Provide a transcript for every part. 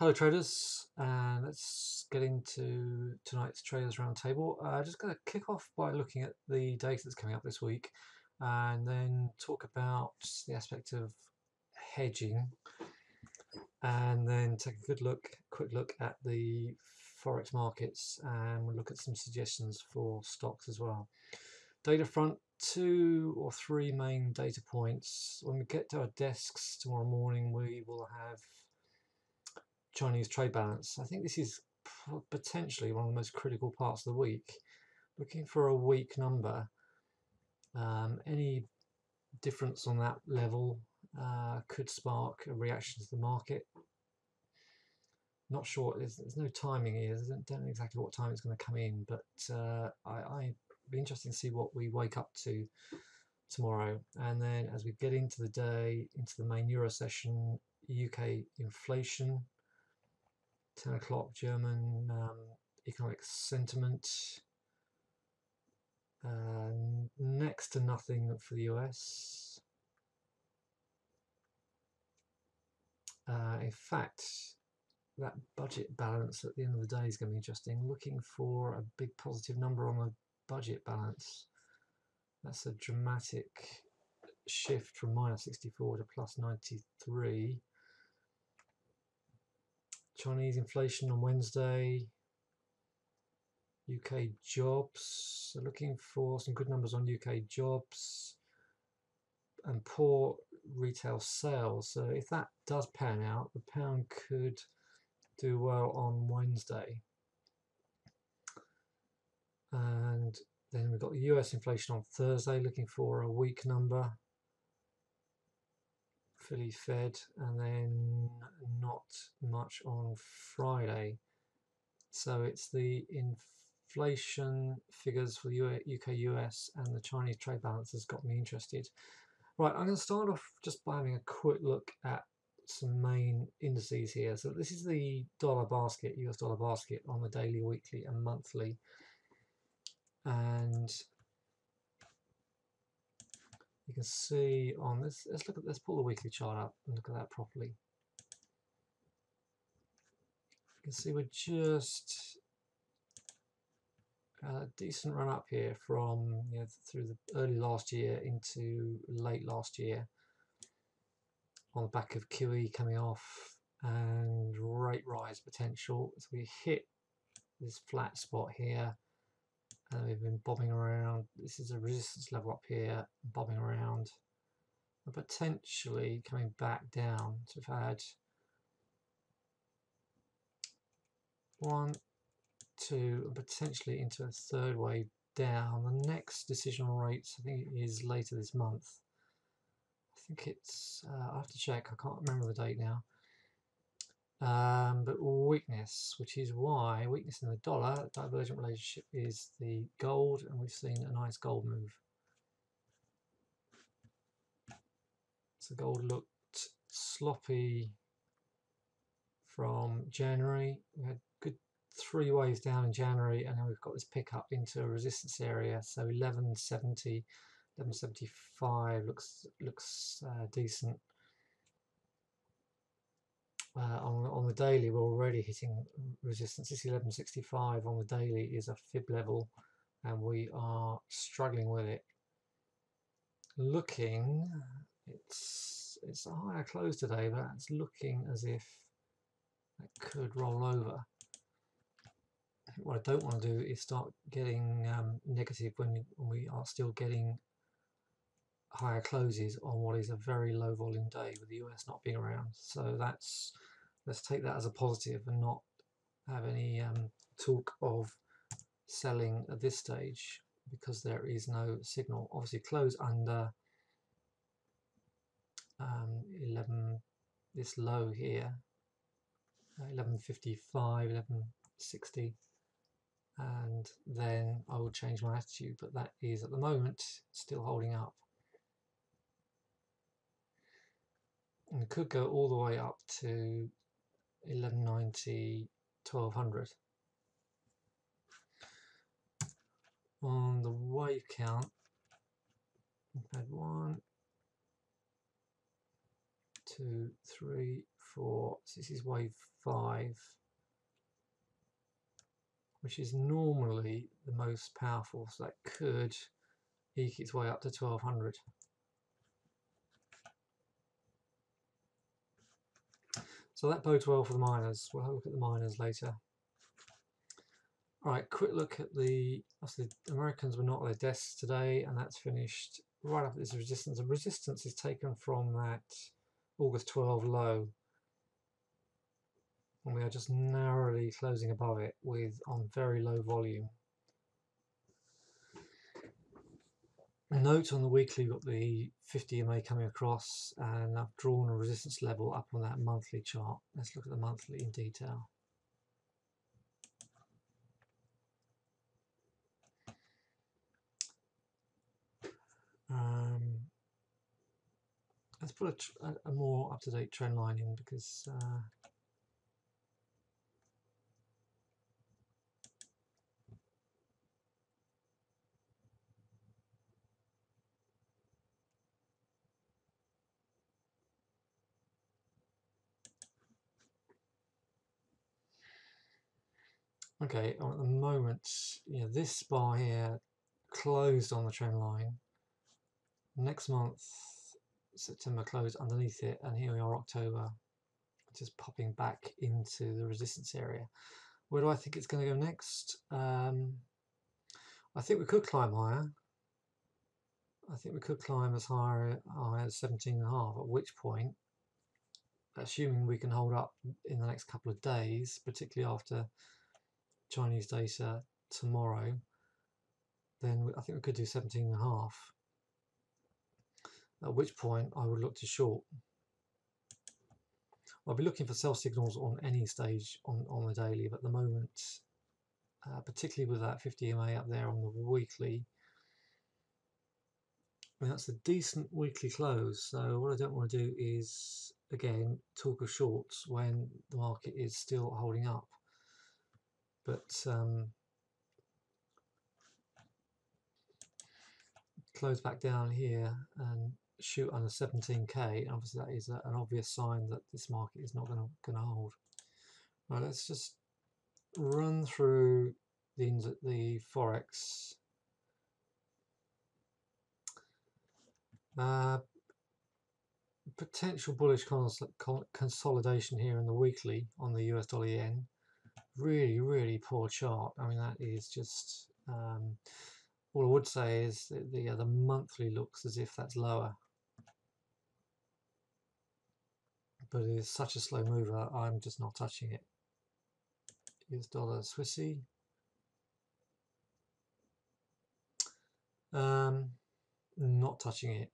Hello traders, and let's get into tonight's Traders Roundtable. Just going to kick off by looking at the data that's coming up this week, and then talk about the aspect of hedging, and then take a quick look at the forex markets, and we'll look at some suggestions for stocks as well. Data front, 2 or 3 main data points. When we get to our desks tomorrow morning, we will have Chinese trade balance. I think this is potentially one of the most critical parts of the week. Looking for a weak number. Any difference on that level could spark a reaction to the market. Not sure, there's no timing here. I don't know exactly what time it's going to come in, but I'd be interested to see what we wake up to tomorrow. And then as we get into the day, into the main Euro session, UK inflation, 10 o'clock German economic sentiment, next to nothing for the US. In fact, that budget balance at the end of the day is going to be interesting. Looking for a big positive number on the budget balance. That's a dramatic shift from -64 to +93. Chinese inflation on Wednesday. UK jobs, so looking for some good numbers on UK jobs and poor retail sales. So if that does pan out, the pound could do well on Wednesday. And then we've got the US inflation on Thursday, looking for a weak number, fully fed, and then not much on Friday. So it's the inflation figures for the UK, US, and the Chinese trade balance has got me interested. Right, I'm going to start off just by having a quick look at some main indices here. So this is the dollar basket, US dollar basket on the daily, weekly, and monthly. And you can see on this, let's pull the weekly chart up and look at that properly. You can see we're just a decent run up here from through the early last year into late last year on the back of QE coming off and rate rise potential. So we hit this flat spot here and we've been bobbing around. This is a resistance level up here, bobbing around and potentially coming back down. So we've had 1, 2 and potentially into a third wave down. The next decision on rates I think is later this month. I think it's I have to check, I can't remember the date now. But weakness, which is why weakness in the dollar, divergent relationship is the gold, and we've seen a nice gold move. So gold looked sloppy from January. We had good 3 waves down in January, and then we've got this pickup into a resistance area. So 1170, 1175 looks decent. On the daily, we're already hitting resistance. This 1165 on the daily is a fib level, and we are struggling with it. Looking, it's a higher close today, but it's looking as if it could roll over. What I don't want to do is start getting negative when we are still getting higher closes on what is a very low volume day with the US not being around. So let's take that as a positive and not have any talk of selling at this stage because there is no signal. Obviously close under 11, this low here, 1155, 1160, and then I will change my attitude, but that is at the moment still holding up. And it could go all the way up to 1190, 1200. On the wave count, we've had 1, 2, 3, for, so this is wave 5, which is normally the most powerful, so that could eke its way up to 1200. So that bodes well for the miners. We'll have a look at the miners later. All right, quick look at the, obviously the Americans were not at their desks today, and that's finished right up at this resistance. The resistance is taken from that August 12 low, and we are just narrowly closing above it with on very low volume. Note on the weekly, we've got the 50 EMA coming across, and I've drawn a resistance level up on that monthly chart. Let's look at the monthly in detail. Let's put a more up-to-date trend line in, because okay, at the moment, you know, this bar here closed on the trend line. Next month, September closed underneath it, and here we are, October, just popping back into the resistance area. Where do I think it's going to go next? I think we could climb higher. I think we could climb as high as 17.5, at which point, assuming we can hold up in the next couple of days, particularly after Chinese data tomorrow, then I think we could do 17.5, at which point I would look to short. I'll be looking for sell signals on any stage on the daily, but at the moment, particularly with that 50 EMA up there on the weekly, I mean, that's a decent weekly close. So what I don't want to do is, again, talk of shorts when the market is still holding up. But close back down here and shoot under 17k. Obviously, that is an obvious sign that this market is not going to hold. Right, let's just run through the forex. Potential bullish consolidation here in the weekly on the US dollar yen. Really poor chart. I mean, that is just all I would say is that the monthly looks as if that's lower, but it is such a slow mover. I'm just not touching it. US dollar Swissy. Not touching it,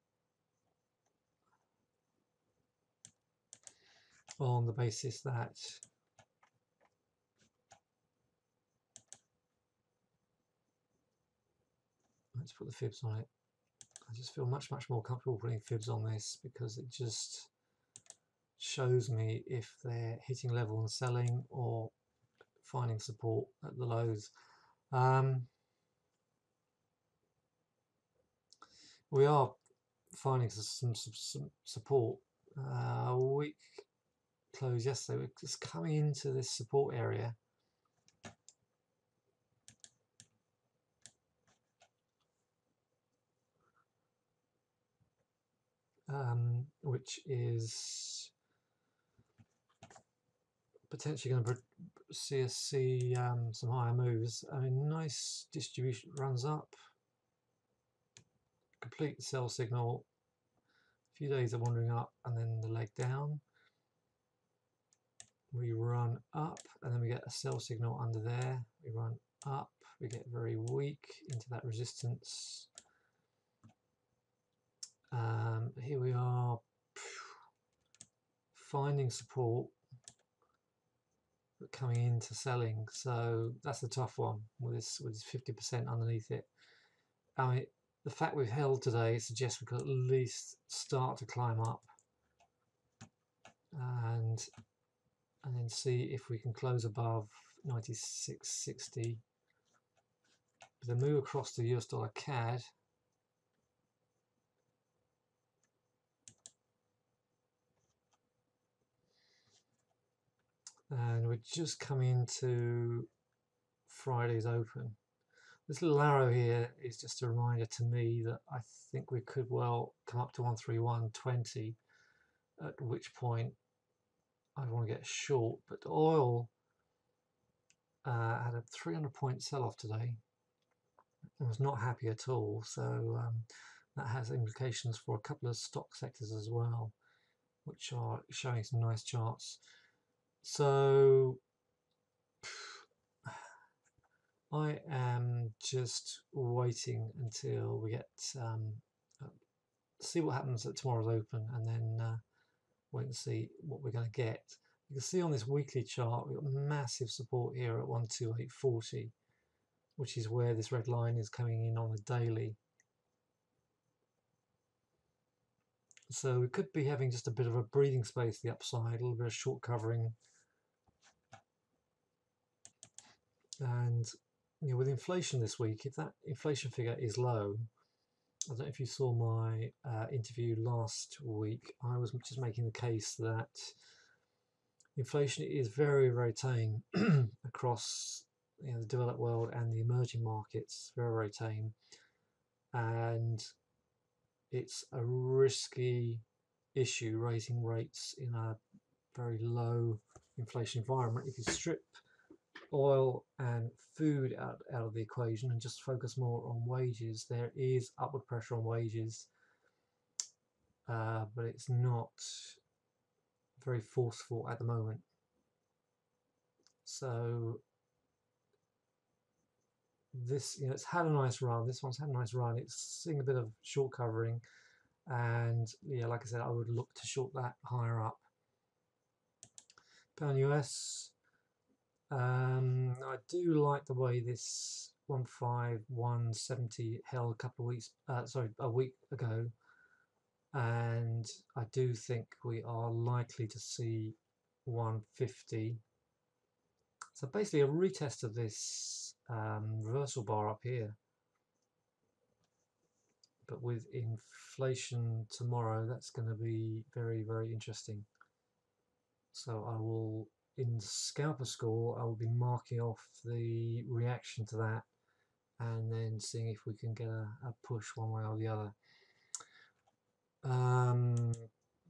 on the basis that let's put the fibs on it. I just feel much more comfortable putting fibs on this, because it just shows me if they're hitting level and selling or finding support at the lows. We are finding some support. Week close yesterday, we're just coming into this support area. Which is potentially going to see us see some higher moves. I mean, nice distribution, runs up, complete sell signal, a few days of wandering up, and then the leg down. We run up, and then we get a sell signal under there. We run up, we get very weak into that resistance. Here we are finding support, but coming into selling. So that's a tough one with this 50% underneath it. I mean, the fact we've held today suggests we could at least start to climb up and then see if we can close above 96.60. But then move across to US dollar CAD. and we're just coming into Friday's open. This little arrow here is just a reminder to me that I think we could well come up to 131.20, at which point I'd want to get short. But oil had a 300-point sell-off today. I was not happy at all, so that has implications for a couple of stock sectors as well, which are showing some nice charts. So I am just waiting until we get see what happens at tomorrow's open, and then wait and see what we're going to get. You can see on this weekly chart we've got massive support here at 128.40, which is where this red line is coming in on the daily. So we could be having just a bit of a breathing space to the upside, a little bit of short covering. And with inflation this week, if that inflation figure is low, I don't know if you saw my interview last week, I was just making the case that inflation is very, very tame across the developed world and the emerging markets, very, very tame. And it's a risky issue raising rates in a very low inflation environment. If you strip oil and food out of the equation and just focus more on wages, there is upward pressure on wages, but it's not very forceful at the moment. So this, it's had a nice run. This one's had a nice run. It's seeing a bit of short covering, and like I said, I would look to short that higher up. Pound US. I do like the way this 151.70 held a couple of weeks, a week ago, and I do think we are likely to see 150. So basically a retest of this reversal bar up here, but with inflation tomorrow, that's going to be very, very interesting. So I will, in scalper score, I will be marking off the reaction to that and then seeing if we can get a push one way or the other.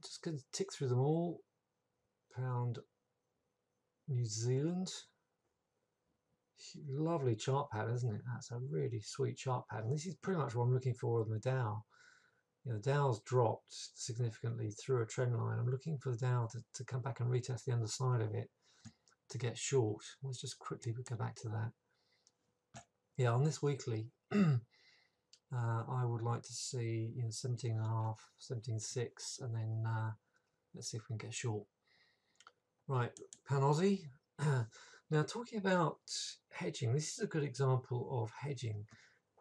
Just going to tick through them all. Pound New Zealand. Lovely chart pattern, isn't it? That's a really sweet chart pattern. This is pretty much what I'm looking for in the Dow. The Dow's dropped significantly through a trend line. I'm looking for the Dow to come back and retest the underside of it to get short. Let's just quickly go back to that. Yeah, on this weekly, I would like to see 17.5, 17.6, and then let's see if we can get short. Right, Pound Aussie. Now, talking about hedging, this is a good example of hedging.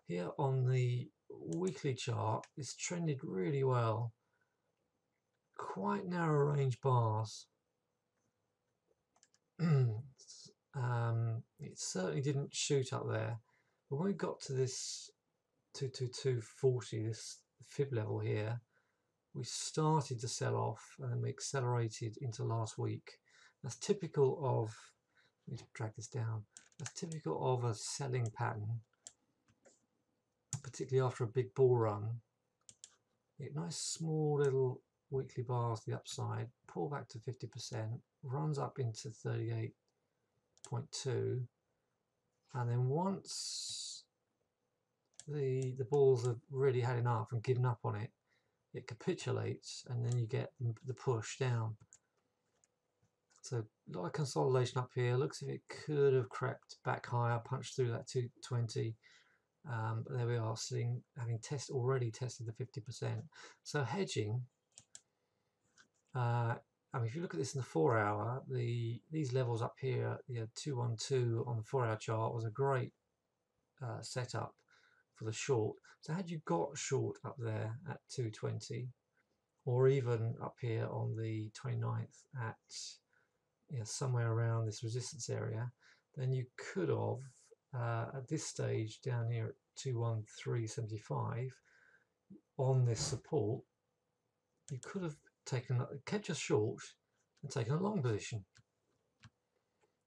Here on the weekly chart, it's trended really well. Quite narrow range bars. It certainly didn't shoot up there, but when we got to this 222.40, this fib level here, we started to sell off and then we accelerated into last week. That's typical of, let me drag this down, that's typical of a selling pattern, particularly after a big bull run. Get nice small little weekly bars to the upside, pull back to 50%, runs up into 38.2, and then once the bulls have really had enough and given up on it, it capitulates, and then you get the push down. So a lot of consolidation up here. Looks as if it could have crept back higher, punched through that 220. But there we are, having already tested the 50%. So hedging. I mean, if you look at this in the 4 hour, these levels up here, 212 on the 4 hour chart was a great setup for the short. So had you got short up there at 220, or even up here on the 29th at somewhere around this resistance area, then you could have at this stage down here at 213.75 on this support, you could have kept your short and taken a long position.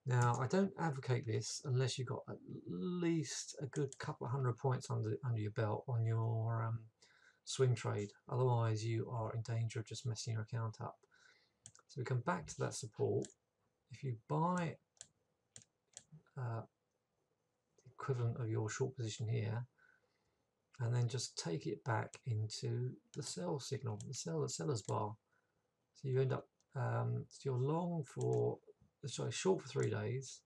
Now, I don't advocate this unless you've got at least a good couple of hundred points under your belt on your swing trade. Otherwise, you are in danger of just messing your account up. So we come back to that support. If you buy the equivalent of your short position here, and then just take it back into the sell signal, the seller's bar. So you end up, so you're long for, sorry, short for 3 days,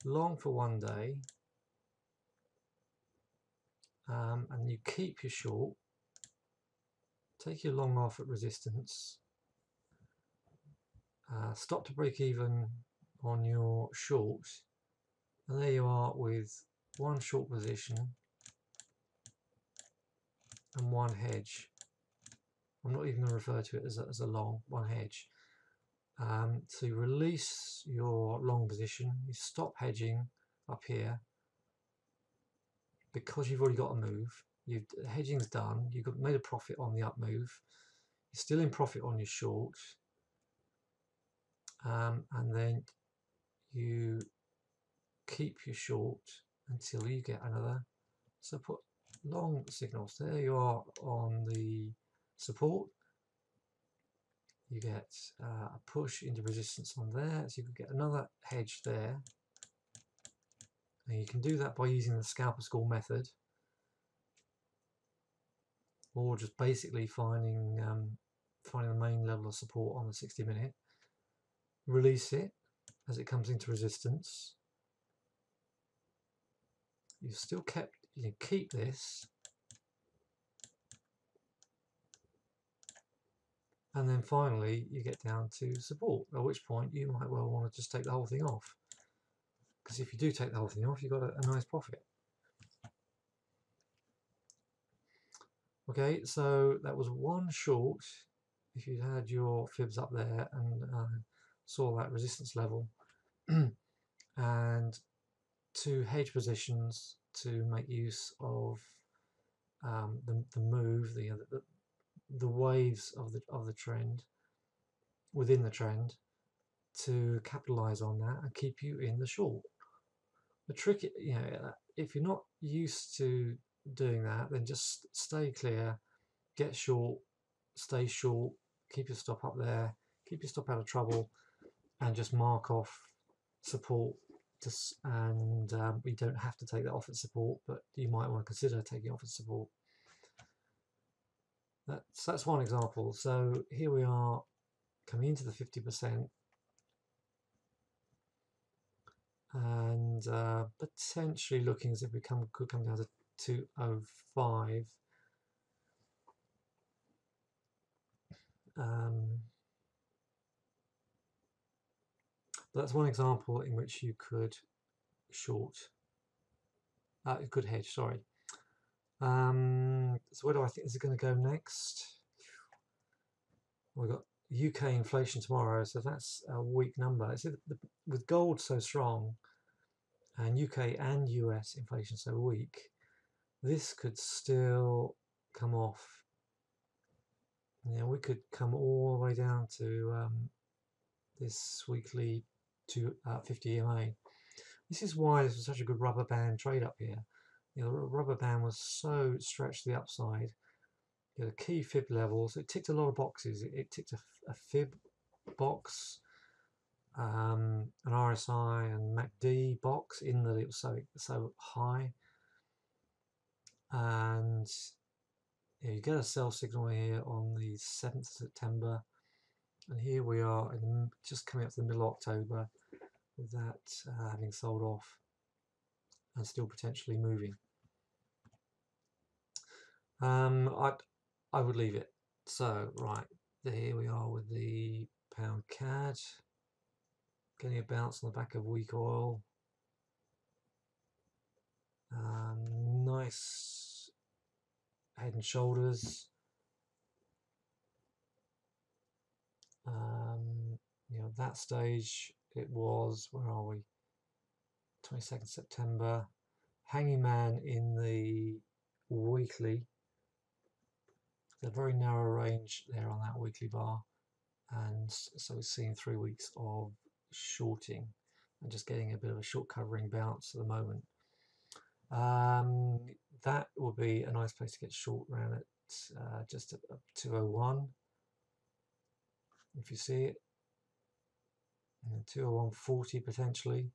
long for 1 day, and you keep your short, take your long off at resistance, stop to break even on your short, and there you are with one short position and one hedge. I'm not even going to refer to it as a long, one hedge. So you release your long position, you stop hedging up here because you've already got a move. Hedging's done, you've made a profit on the up move, you're still in profit on your short, and then you keep your short until you get another support long signals. There you are on the support. You get a push into resistance on there, so you could get another hedge there. And you can do that by using the scalper school method, or just basically finding the main level of support on the 60-minute, release it as it comes into resistance. You've still kept, you keep this, and then finally you get down to support, at which point you might well want to just take the whole thing off, because if you do take the whole thing off, you've got a nice profit. Okay, so that was one short. If you had your fibs up there and saw that resistance level, and 2 hedge positions to make use of the move, the waves of the trend within the trend, to capitalize on that and keep you in the short. The trick, if you're not used to doing that, then just stay clear, get short, stay short, keep your stop up there, keep your stop out of trouble, and just mark off support. And we don't have to take that off at support, but you might want to consider taking off at support. That's one example. So here we are coming into the 50%, and potentially looking as if we could come down to 205. But that's one example in which you could short, you could hedge, sorry. So where do I think this is going to go next? We've got UK inflation tomorrow, so that's a weak number. With gold so strong and UK and US inflation so weak, this could still come off. We could come all the way down to this weekly 250 EMA. This is why this was such a good rubber band trade up here. The rubber band was so stretched to the upside. The key fib levels, it ticked a lot of boxes. It ticked a fib box, an RSI and MACD box, in that it was so high, and you get a sell signal here on the 7th of September, and here we are just coming up to the middle of October with that having sold off and still potentially moving. I would leave it. So right, here we are with the pound CAD getting a bounce on the back of weak oil. Nice head and shoulders. That stage it was, where are we? 22nd September. Hanging man in the weekly. There's a very narrow range there on that weekly bar, and so we've seen 3 weeks of shorting. and just getting a bit of a short covering bounce at the moment. That will be a nice place to get short around at just at 201 if you see it, and 201.40 potentially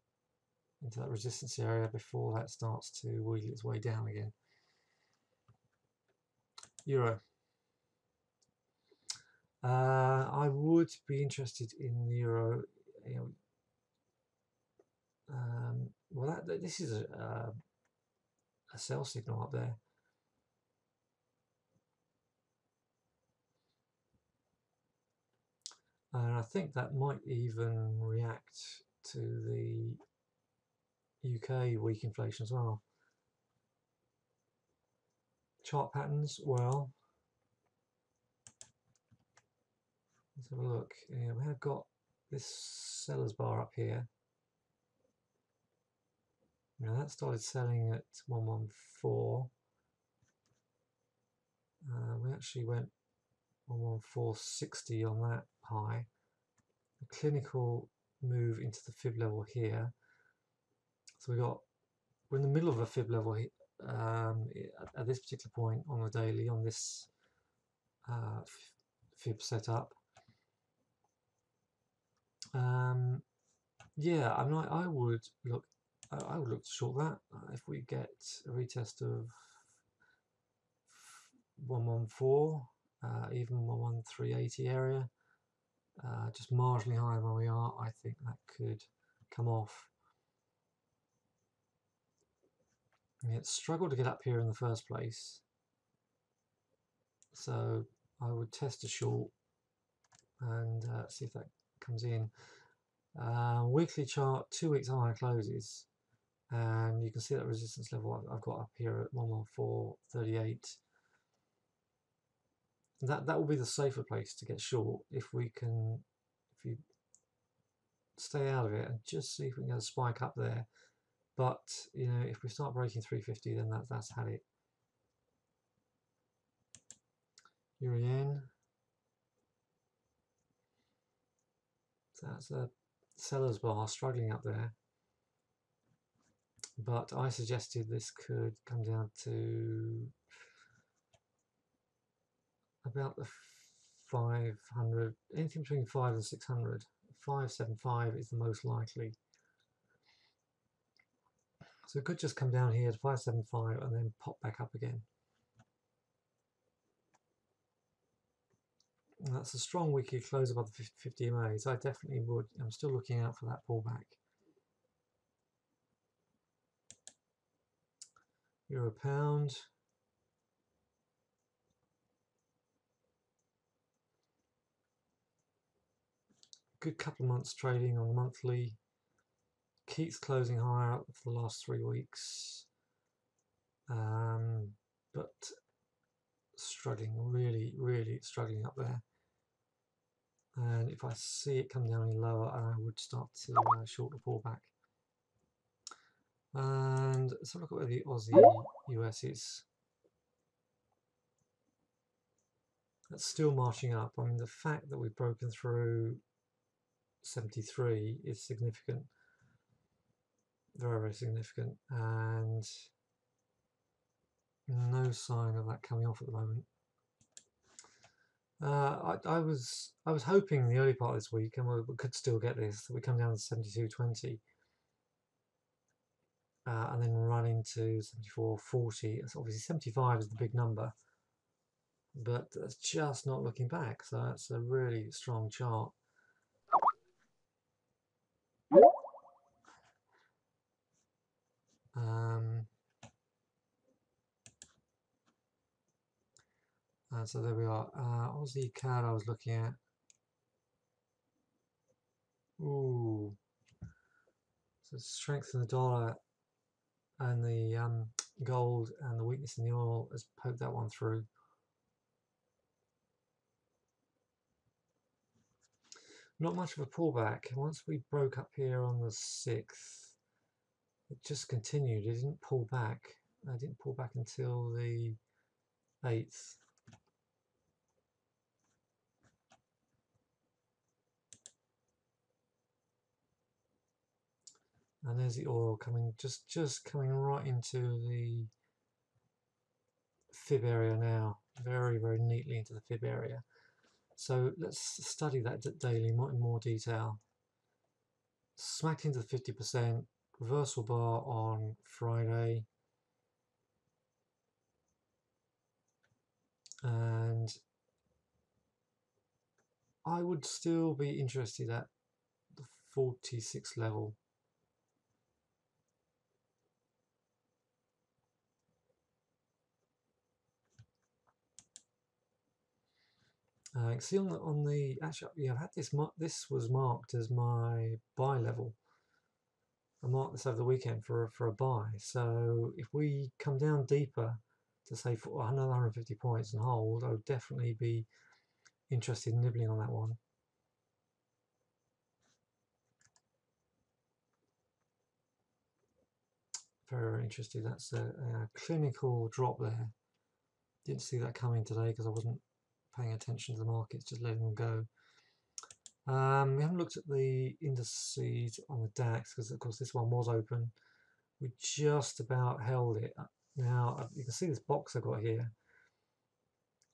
into that resistance area before that starts to wheel its way down again. Euro. I would be interested in the euro. Well, this is a sell signal up there. And I think that might even react to the UK weak inflation as well. Chart patterns, well, let's have a look. Yeah, we have got this seller's bar up here. Now that started selling at 114. We actually went 114.60 on that high. The clinical move into the fib level here. So we're in the middle of a fib level at this particular point on the daily on this fib setup. Yeah, I would look to short that if we get a retest of 114, even 113.80 area, just marginally higher than where we are. I think that could come off. It struggled to get up here in the first place, so I would test a short and see if that comes in. Weekly chart, 2 weeks higher closes, and you can see that resistance level I've got up here at 114.38. That will be the safer place to get short if you stay out of it and just see if we can get a spike up there. But you know, if we start breaking 350, then that's had it. Euro yen. So that's a seller's bar struggling up there. But I suggested this could come down to about the 500, anything between 5 and 600. 575 is the most likely. So it could just come down here to 575 and then pop back up again. And that's a strong weekly close above the 50 MA, so I definitely would. I'm still looking out for that pullback. Euro pound. Good couple of months trading on the monthly. Keeps closing higher up for the last 3 weeks, but struggling, really struggling up there. And if I see it come down any lower, I would start to short the pullback. And let's have a look at where the Aussie US is. That's still marching up. I mean, the fact that we've broken through 73 is significant, very significant, and no sign of that coming off at the moment. I was hoping the early part of this week, and we could still get this, that we come down to 72.20 and then run into 74.40. So obviously 75 is the big number, but that's just not looking back. So that's a really strong chart. So there we are. Aussie CAD I was looking at. Ooh. So strength in the dollar and the gold and the weakness in the oil has poked that one through. Not much of a pullback. Once we broke up here on the 6th, it just continued. It didn't pull back. It didn't pull back until the 8th. And there's the oil coming, just coming right into the fib area now, very, very neatly into the fib area. So let's study that daily in more detail. Smacked into the 50%, reversal bar on Friday, and I would still be interested at the 46 level. You can see on the actually, yeah, I've had this. This was marked as my buy level. I marked this over the weekend for a buy. So if we come down deeper to say for another 150 points and hold, I would definitely be interested in nibbling on that one. Very, very interested. That's a clinical drop there. Didn't see that coming today because I wasn't paying attention to the markets, just letting them go. We haven't looked at the indices on the DAX because, of course, this one was open. We just about held it. Now, you can see this box I've got here.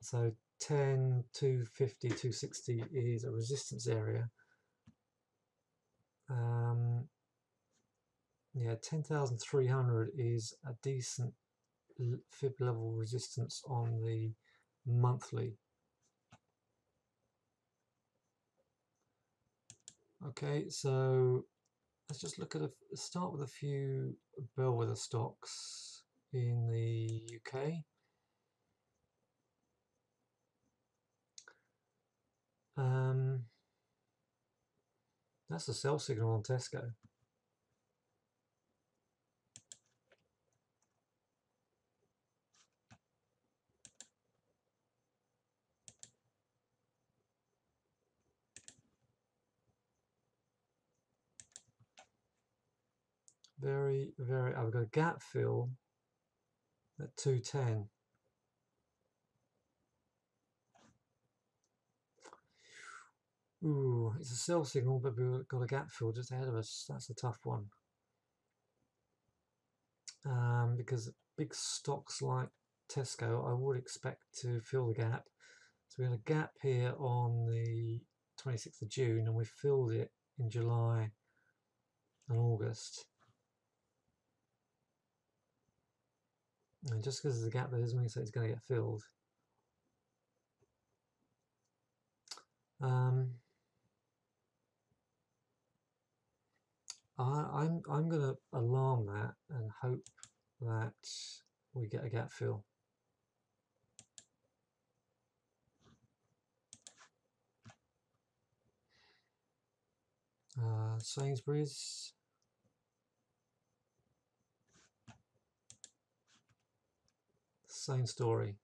So 10, 250, 260 is a resistance area. Yeah, 10,300 is a decent fib level resistance on the monthly. Okay, so let's just look at start with a few bellwether stocks in the UK. That's a sell signal on Tesco. Very, very, I've got a gap fill at 210. Ooh, it's a sell signal, but we've got a gap fill just ahead of us. That's a tough one. Because big stocks like Tesco, I would expect to fill the gap. So we had a gap here on the 26th of June, and we filled it in July and August. And just because there's a gap there doesn't mean it's going to get filled. I'm going to alarm that and hope that we get a gap fill. Sainsbury's. Same story.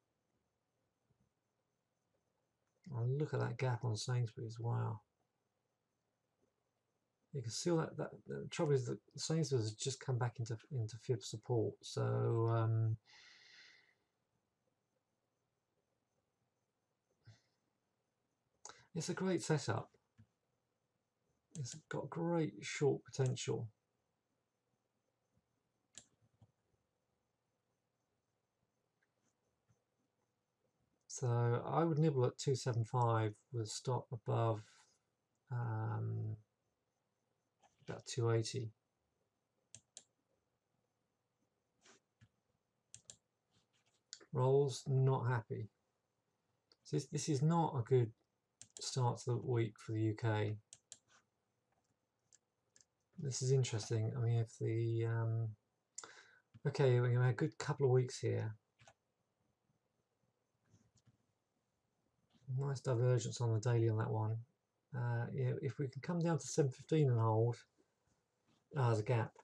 Oh, look at that gap on Sainsbury's. Wow. You can see that the trouble is that Sainsbury's has just come back into fib support. So it's a great setup. It's got great short potential. So I would nibble at 275 with a stop above about 280. Rolls, not happy. So this is not a good start to the week for the UK. This is interesting. I mean, if the okay, we're going to have a good couple of weeks here. Nice divergence on the daily on that one. Yeah, if we can come down to 715 and hold, there's a gap.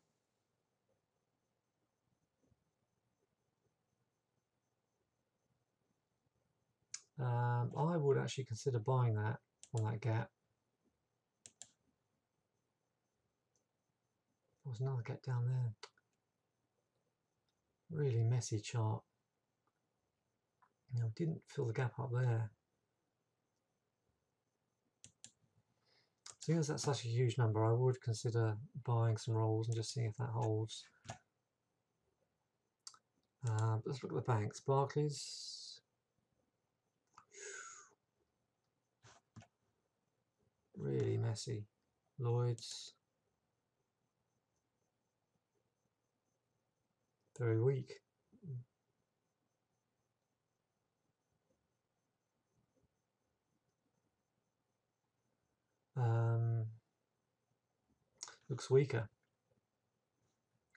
I would actually consider buying that on that gap. There was another gap down there. Really messy chart. Didn't fill the gap up there. Seeing as that's such a huge number, I would consider buying some rolls and just seeing if that holds. Let's look at the banks. Barclays, really messy. Lloyds, very weak. Looks weaker.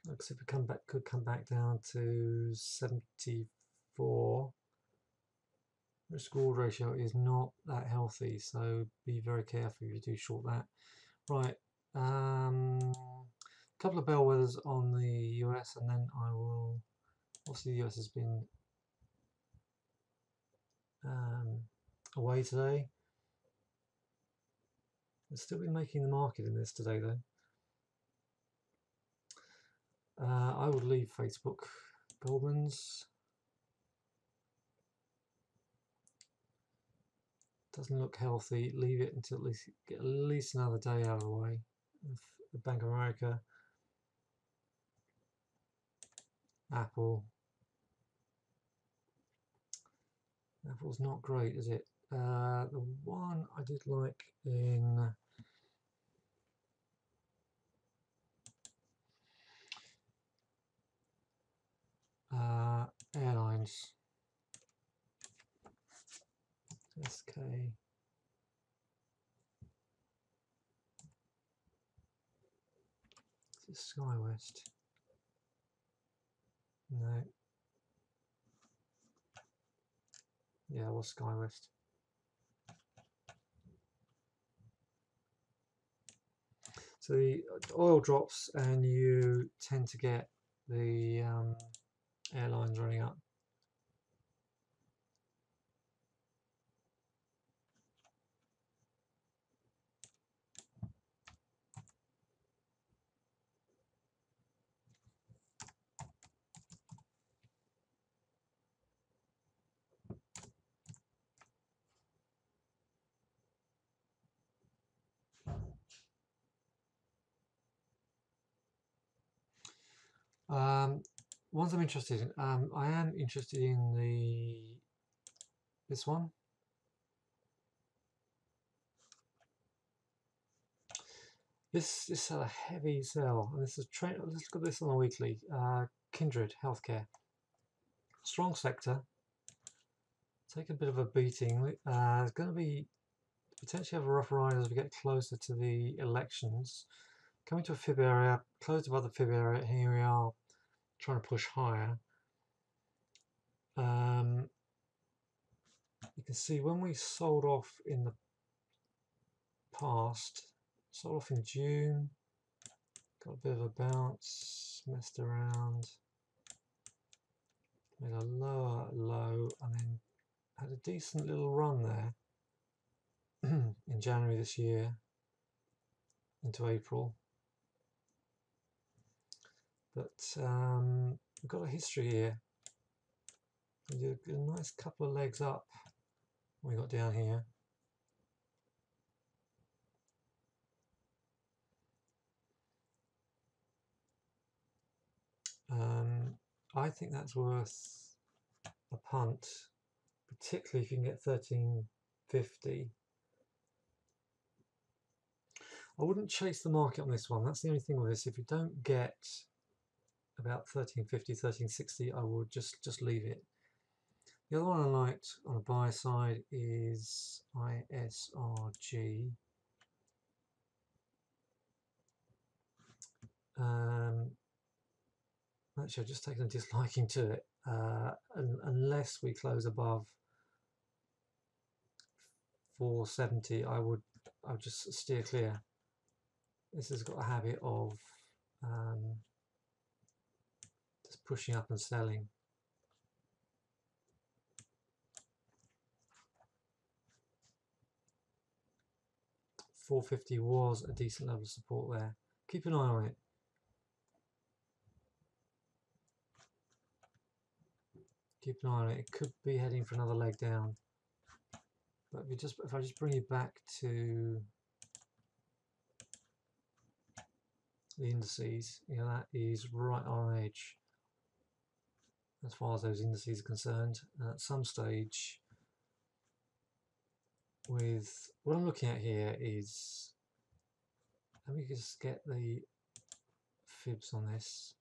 Looks if it could come back down to 74. Risk reward ratio is not that healthy, so be very careful if you do short that. Right, couple of bellwethers on the US, and then I will. Obviously, the US has been away today. It's still been making the market in this today, though. I would leave Facebook. Goldman's doesn't look healthy. Leave it until get at least another day out of the way. The Bank of America, Apple. Apple's not great, is it? The one I did like in airlines. SK. Is it SkyWest? No. Yeah, it was SkyWest. So the oil drops and you tend to get the airlines running up. Ones I'm interested in. I am interested in this one. This had a heavy sell, and this is let's look at this on a weekly. Kindred Healthcare, strong sector. Take a bit of a beating. It's going to be potentially have a rough ride as we get closer to the elections. Coming to a fib area, closed above the fib area. Here we are, trying to push higher. You can see when we sold off in the past, sold off in June, got a bit of a bounce, messed around, made a lower low, and then had a decent little run there in January this year into April. But we've got a history here. We did a nice couple of legs up we got down here. I think that's worth a punt, particularly if you can get 1350. I wouldn't chase the market on this one. That's the only thing with this. If you don't get about 1350, 1360, I would just leave it. The other one I liked on the buy side is ISRG. Actually, I've just taken a disliking to it. Unless we close above 470, I would just steer clear. This has got a habit of just pushing up and selling. $450 was a decent level of support there. Keep an eye on it. Keep an eye on it. It could be heading for another leg down. But if I just bring you back to the indices, you know, that is right on edge as far as those indices are concerned. And at some stage, with what I'm looking at here is, let me just get the fibs on this.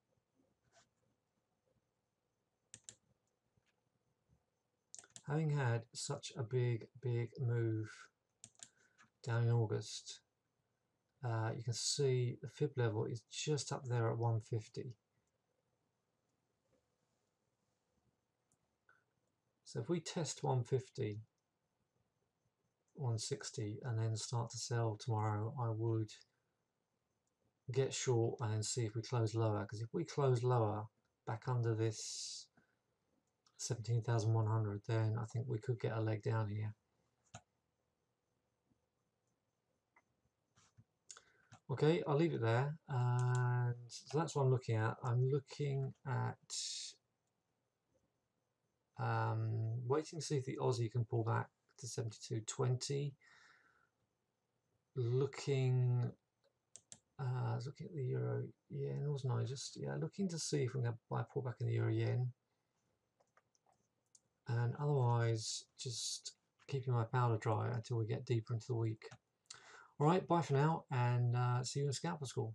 Having had such a big move down in August, you can see the fib level is just up there at 150. So if we test 150, 160 and then start to sell tomorrow, I would get short and then see if we close lower, because if we close lower back under this 17,100, then I think we could get a leg down here. Okay, I'll leave it there. And so that's what I'm looking at. I'm looking at waiting to see if the Aussie can pull back to 72.20. Looking at the euro yen, wasn't I? Just looking to see if we can buy a pullback in the euro yen. And otherwise, just keeping my powder dry until we get deeper into the week. All right, bye for now, and see you in Scalper School.